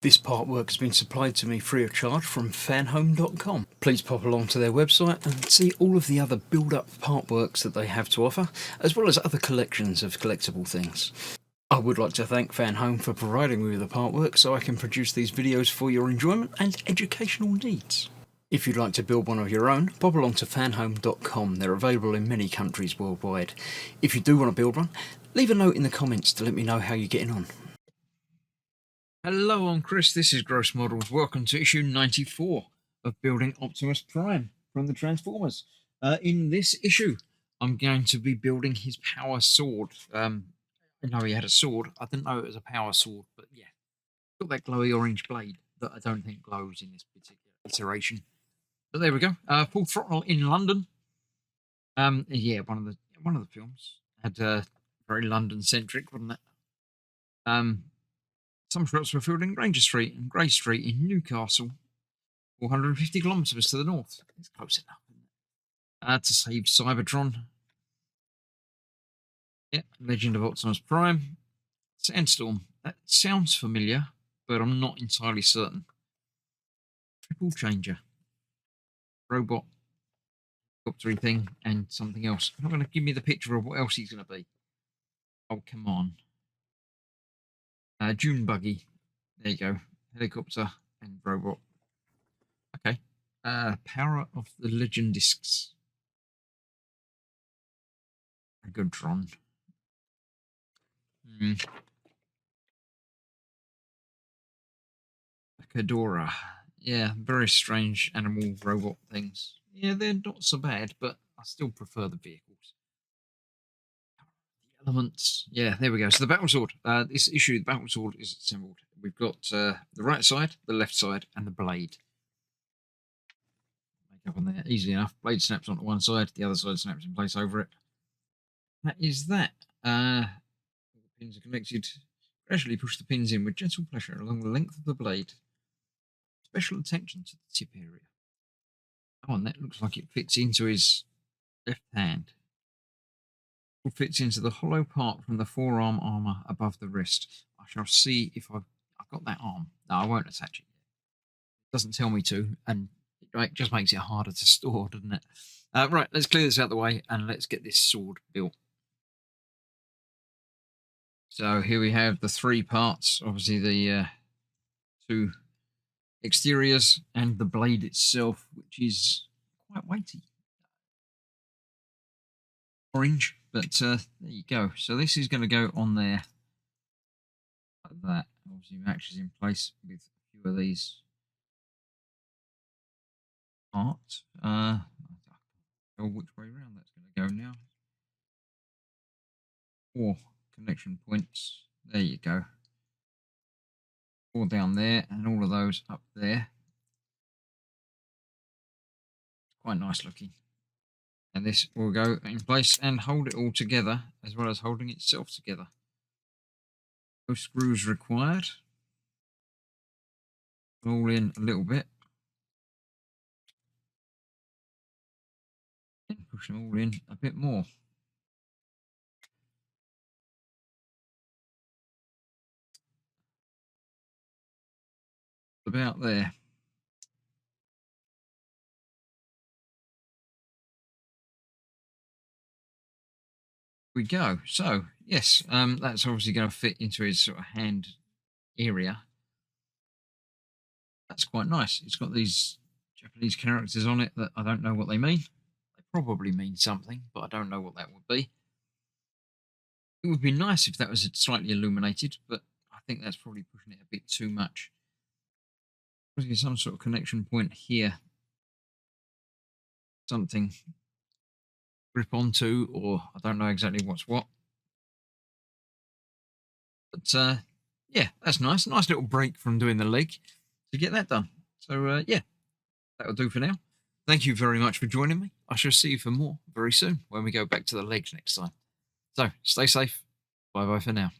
This artwork has been supplied to me free of charge from Fanhome.com. Please pop along to their website and see all of the other build-up artworks that they have to offer, as well as other collections of collectible things. I would like to thank Fanhome for providing me with the artwork so I can produce these videos for your enjoyment and educational needs. If you'd like to build one of your own, pop along to fanhome.com. They're available in many countries worldwide. If you do want to build one, leave a note in the comments to let me know how you're getting on. Hello, I'm Chris. This is Gross Models. Welcome to issue 94 of Building Optimus Prime from the Transformers. In this issue, I'm going to be building his power sword. I know he had a sword. I didn't know it was a power sword, but yeah. Got that glowy orange blade that I don't think glows in this particular iteration. But there we go. Full Throttle in London. Yeah, one of the films had very London centric, wasn't it? Some shots were filmed in Granger Street and Grey Street in Newcastle, 450 kilometres to the north. It's close enough, isn't it? To save Cybertron. Yeah, Legend of Optimus Prime. Sandstorm. That sounds familiar, but I'm not entirely certain. Triple Changer. Robot. Helicopter thing and something else. I'm not going to give me the picture of what else he's going to be. Oh, come on. Dune Buggy. There you go. Helicopter and robot. Okay. Power of the Legendiscs. Megatron. Kadora. Yeah, very strange animal robot things. Yeah, they're not so bad, but I still prefer the vehicles. The elements. Yeah, there we go. So the battle sword. This issue, the battle sword is assembled. We've got the right side, the left side, and the blade. Make up on there easily enough. Blade snaps onto one side, the other side snaps in place over it. That is that. All the pins are connected. Gradually push the pins in with gentle pressure along the length of the blade. Special attention to the tip area. Oh, and that looks like it fits into his left hand. It fits into the hollow part from the forearm armour above the wrist. I shall see if I've got that arm. No, I won't attach it yet. It doesn't tell me to, and it just makes it harder to store, doesn't it? Right, let's clear this out of the way and let's get this sword built. So here we have the three parts. Obviously the two exteriors and the blade itself, which is quite weighty. Orange, but there you go. So this is going to go on there like that. Obviously matches in place with a few of these parts. I don't know which way around that's going to go now. 4 connection points. There you go. 4 down there and all of those up there. Quite nice looking. And this will go in place and hold it all together, as well as holding itself together. No screws required. All in a little bit. And push them all in a bit more. About there. We go. So yes, that's obviously going to fit into his sort of hand area. That's quite nice. It's got these Japanese characters on it that I don't know what they mean. They probably mean something, but I don't know what that would be. It would be nice if that was slightly illuminated, but I think that's probably pushing it a bit too much. There's some sort of connection point here. Something grip onto, or I don't know exactly what's what. But yeah, that's nice. Nice little break from doing the leg to get that done. So yeah, that'll do for now. Thank you very much for joining me. I shall see you for more very soon when we go back to the legs next time. So stay safe. Bye bye for now.